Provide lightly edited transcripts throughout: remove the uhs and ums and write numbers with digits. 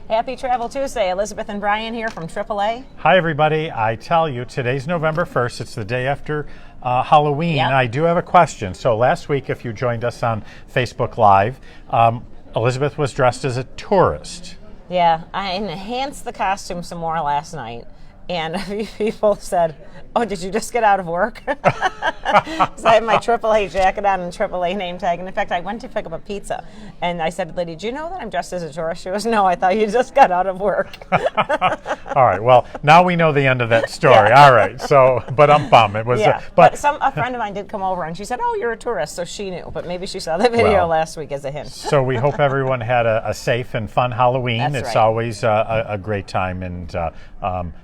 Happy Travel Tuesday. Elizabeth and Brian here from AAA. Hi, everybody. I tell you, today's November 1st. It's the day after Halloween. Yep. I do have a question. So last week, if you joined us on Facebook Live, Elizabeth was dressed as a tourist. Yeah, I enhanced the costume some more last night. And a few people said, "Oh, did you just get out of work?" So I had my AAA jacket on and AAA name tag. And in fact, I went to pick up a pizza. And I said, "Lady, do you know that I'm dressed as a tourist?" She goes, "No, I thought you just got out of work." All right. Well, now we know the end of that story. Yeah. All right. So, but I'm bummed. It was, Yeah, but a friend of mine did come over and she said, "Oh, you're a tourist," so she knew. But maybe she saw the video last week as a hint. So we hope everyone had a safe and fun Halloween. That's it's right. always a great time. And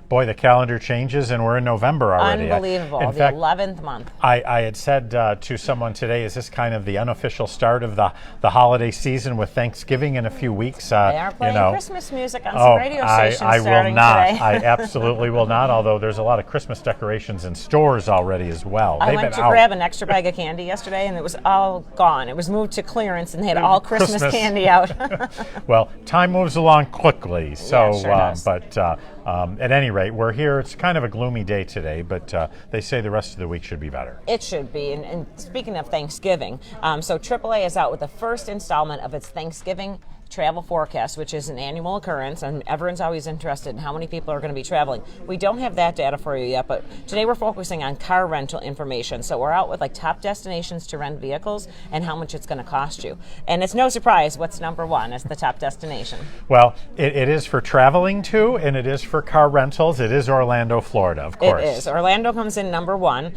boy, the calendar changes and we're in November already. Unbelievable. In the fact, 11th month. I had said to someone today, is this kind of the unofficial start of the holiday season with Thanksgiving in a few weeks? They are playing Christmas music on some radio stations I starting will not. today. I absolutely will not, although there's a lot of Christmas decorations in stores already as well. I went to grab an extra bag of candy yesterday and it was all gone. It was moved to clearance and they had all Christmas candy out. Well, time moves along quickly. So, Yeah, sure does. But at any rate, we're here. It's kind of a gloomy day today, but they say the rest of the week should be better. It should be. And speaking of Thanksgiving, so AAA is out with the first installment of its Thanksgiving travel forecast, which is an annual occurrence, and everyone's always interested in how many people are going to be traveling. We don't have that data for you yet, but today we're focusing on car rental information. So we're out with like top destinations to rent vehicles and how much it's going to cost you. And it's no surprise what's number one as the top destination. Well, it is for traveling to, and it is for car rentals. It is Orlando, Florida, of course. It is. Orlando comes in number one.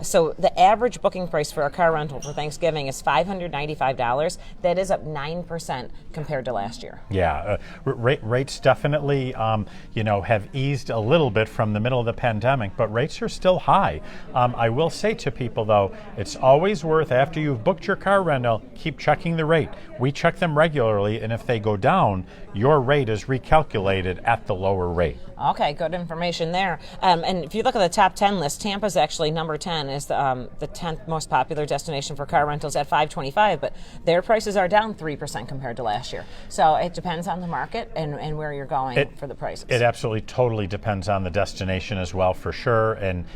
So the average booking price for a car rental for Thanksgiving is $595. That is up 9% compared to last year. Yeah, rates definitely, have eased a little bit from the middle of the pandemic, but rates are still high. I will say to people, though, it's always worth, after you've booked your car rental, keep checking the rate. We check them regularly, and if they go down, your rate is recalculated at the lower rate. Okay, good information there. And if you look at the top 10 list, Tampa's actually number 10 is the 10th most popular destination for car rentals at $525, but their prices are down 3% compared to last year. So it depends on the market and where you're going for the prices. It absolutely totally depends on the destination as well, for sure. And,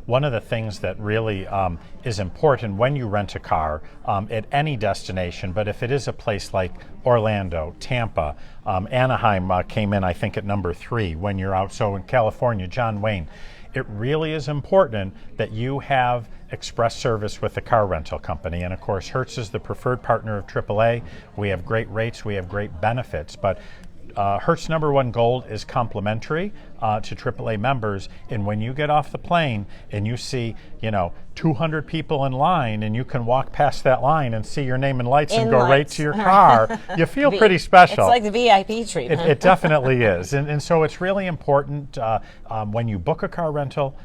one of the things that really is important when you rent a car at any destination, but if it is a place like Orlando, Tampa, Anaheim came in, I think, at number 3 when you're out. So in California, John Wayne, it really is important that you have express service with the car rental company. And of course, Hertz is the preferred partner of AAA. We have great rates, we have great benefits, but Hertz number 1 Gold is complimentary to AAA members. And when you get off the plane and you see, 200 people in line and you can walk past that line and see your name and lights and go right to your car, you feel pretty special. It's like the VIP treatment. It definitely is. And so it's really important when you book a car rental,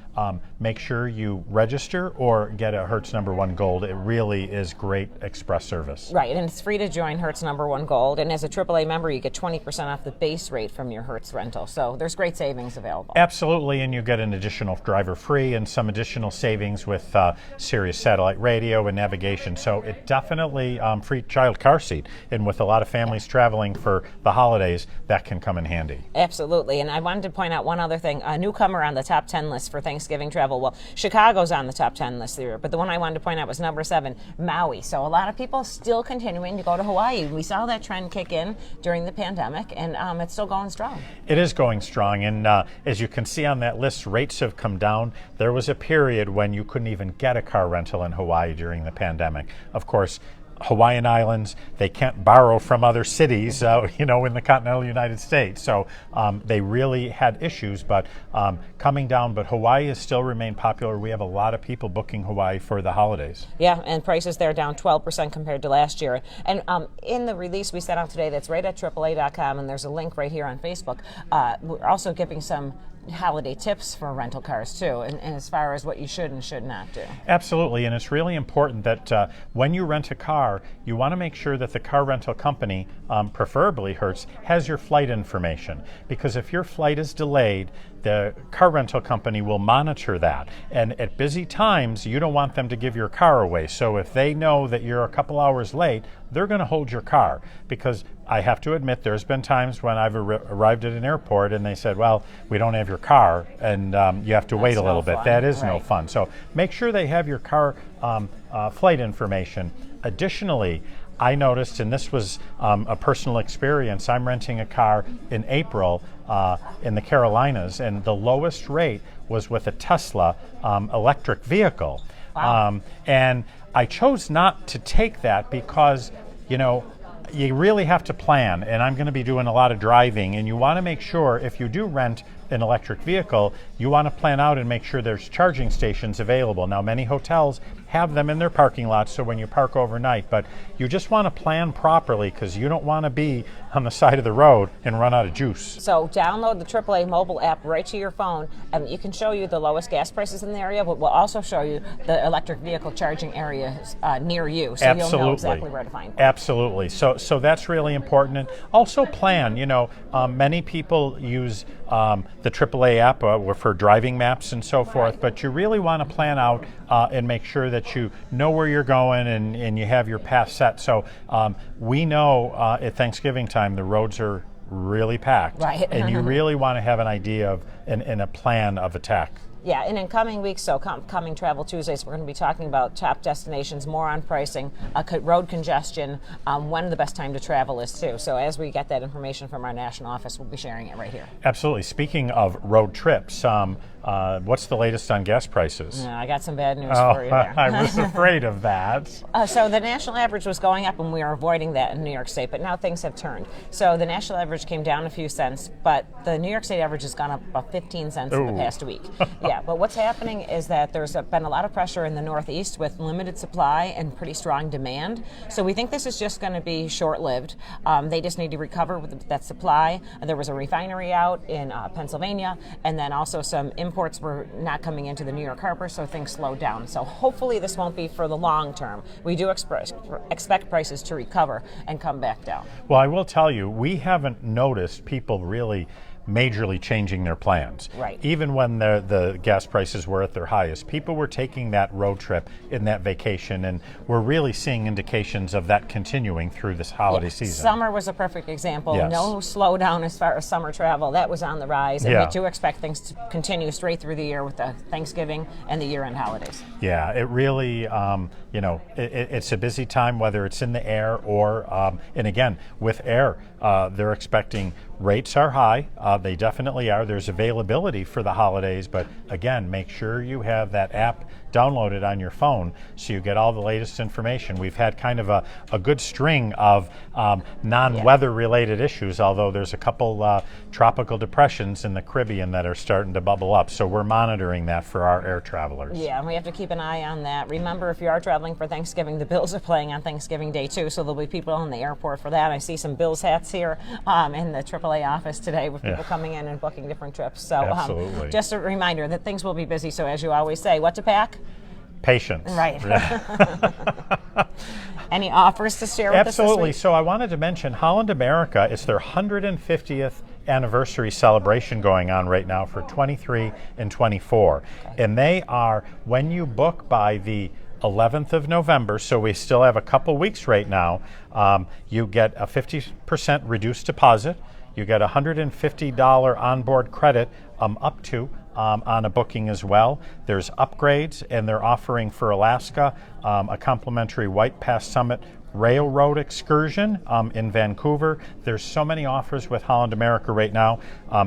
make sure you register or get a Hertz number 1 Gold. It really is great express service. Right, and it's free to join Hertz number 1 Gold. And as a AAA member, you get 20% off the base rate from your Hertz rental. So there's great savings available. Absolutely, and you get an additional driver free and some additional savings with Sirius satellite radio and navigation. So it definitely free child car seat. And with a lot of families traveling for the holidays, that can come in handy. Absolutely, and I wanted to point out one other thing. A newcomer on the top 10 list for Thanksgiving travel. Well, Chicago's on the top 10 list there, but the one I wanted to point out was number 7, Maui. So a lot of people still continuing to go to Hawaii. We saw that trend kick in during the pandemic, and it's still going strong. It is going strong, and as you can see on that list, rates have come down. There was a period when you couldn't even get a car rental in Hawaii during the pandemic. Of course, Hawaiian Islands, they can't borrow from other cities, in the continental United States. So they really had issues, but coming down. But Hawaii has still remained popular. We have a lot of people booking Hawaii for the holidays. Yeah, and prices there down 12% compared to last year. And in the release we sent out today, that's right at AAA.com, and there's a link right here on Facebook. We're also giving some holiday tips for rental cars too, and as far as what you should and should not do. Absolutely, and it's really important that when you rent a car, you want to make sure that the car rental company, preferably Hertz, has your flight information, because if your flight is delayed, the car rental company will monitor that. And at busy times, you don't want them to give your car away. So if they know that you're a couple hours late, they're going to hold your car. Because I have to admit, there's been times when I've arrived at an airport and they said, well, we don't have your car, and you have to wait a little bit. That is no fun. So make sure they have your car flight information. Additionally, I noticed, and this was a personal experience, I'm renting a car in April in the Carolinas, and the lowest rate was with a Tesla electric vehicle. Wow. And I chose not to take that because, you really have to plan, and I'm going to be doing a lot of driving, and you want to make sure if you do rent an electric vehicle, you want to plan out and make sure there's charging stations available. Now, many hotels have them in their parking lots, so when you park overnight, but you just want to plan properly because you don't want to be on the side of the road and run out of juice. So download the AAA mobile app right to your phone, and it can show you the lowest gas prices in the area, but we'll also show you the electric vehicle charging areas near you, so Absolutely. You'll know exactly where to find them. Absolutely. So that's really important. And also plan. Many people use the AAA app for driving maps and so forth, but you really want to plan out and make sure that you know where you're going and you have your path set. So we know at Thanksgiving time the roads are really packed, right. And you really want to have an idea of and a plan of attack. Yeah, and in coming weeks, so coming Travel Tuesdays, we're going to be talking about top destinations, more on pricing, road congestion, when the best time to travel is too. So as we get that information from our national office, we'll be sharing it right here. Absolutely. Speaking of road trips, what's the latest on gas prices? I got some bad news for you there. I was afraid of that. So the national average was going up, and we were avoiding that in New York State, but now things have turned. So the national average came down a few cents, but the New York State average has gone up about 15 cents in the past week. Yeah, but what's happening is that there's been a lot of pressure in the Northeast with limited supply and pretty strong demand. So we think this is just going to be short-lived. They just need to recover with that supply. There was a refinery out in Pennsylvania, and then also some imports were not coming into the New York harbor, so things slowed down. So hopefully this won't be for the long term. We do expect prices to recover and come back down. Well, I will tell you, we haven't noticed people really majorly changing their plans. Right. Even when the gas prices were at their highest, people were taking that road trip in that vacation, and we're really seeing indications of that continuing through this holiday season. Summer was a perfect example. Yes. No slowdown as far as summer travel. That was on the rise, and we do expect things to continue straight through the year with the Thanksgiving and the year-end holidays. Yeah, it really, it's a busy time, whether it's in the air or, and again, with air, they're expecting rates are high. They definitely are. There's availability for the holidays, but again, make sure you have that app downloaded on your phone so you get all the latest information. We've had kind of a good string of non-weather related issues, although there's a couple tropical depressions in the Caribbean that are starting to bubble up. So we're monitoring that for our air travelers. Yeah, and we have to keep an eye on that. Remember, if you are traveling for Thanksgiving, the Bills are playing on Thanksgiving Day too, so there'll be people in the airport for that. I see some Bills hats here in the AAA office today with people coming in and booking different trips. So just a reminder that things will be busy, so as you always say, what to pack? Patience. Right. Any offers to share with us this Absolutely. week? So I wanted to mention Holland America. It's their 150th anniversary celebration going on right now for 23 and 24. Okay. And they are, when you book by the 11th of November, so we still have a couple weeks right now, you get a 50% reduced deposit. You get $150 onboard credit up to on a booking as well. There's upgrades, and they're offering for Alaska a complimentary White Pass Summit railroad excursion in Vancouver. There's so many offers with Holland America right now.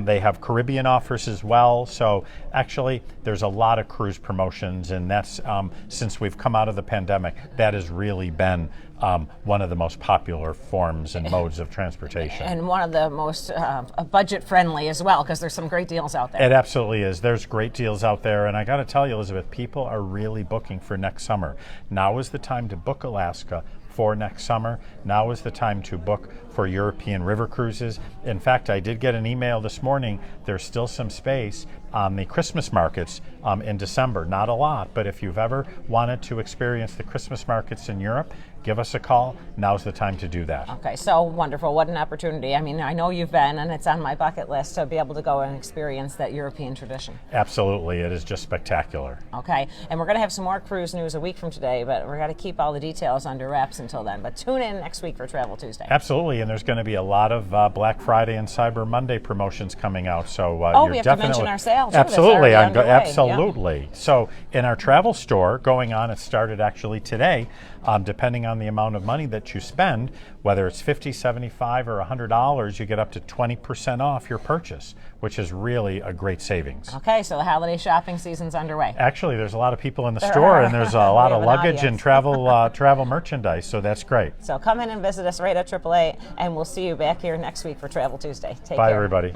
They have Caribbean offers as well. So actually, there's a lot of cruise promotions, and that's since we've come out of the pandemic, that has really been one of the most popular forms and modes of transportation. And one of the most budget-friendly as well, because there's some great deals out there. It absolutely is. There's great deals out there, and I got to tell you, Elizabeth, people are really booking for next summer. Now is the time to book Alaska for next summer. Now is the time to book for European river cruises. In fact, I did get an email this morning. There's still some space on the Christmas markets in December. Not a lot, but if you've ever wanted to experience the Christmas markets in Europe, give us a call. Now's the time to do that. Okay, so wonderful. What an opportunity. I mean, I know you've been, and it's on my bucket list to be able to go and experience that European tradition. Absolutely. It is just spectacular. Okay, and we're going to have some more cruise news a week from today, but we're going to keep all the details under wraps until then. But tune in next week for Travel Tuesday. Absolutely, and there's going to be a lot of Black Friday and Cyber Monday promotions coming out. So we have to mention our sale, too. Absolutely, absolutely. Yeah. So in our travel store going on, it started actually today, depending on the amount of money that you spend, whether it's $50, $75, or $100, you get up to 20% off your purchase, which is really a great savings. Okay, so the holiday shopping season's underway. Actually, there's a lot of people in the store, and there's a lot of luggage and travel merchandise, so that's great. So come in and visit us right at AAA, and we'll see you back here next week for Travel Tuesday. Take care. Bye, everybody.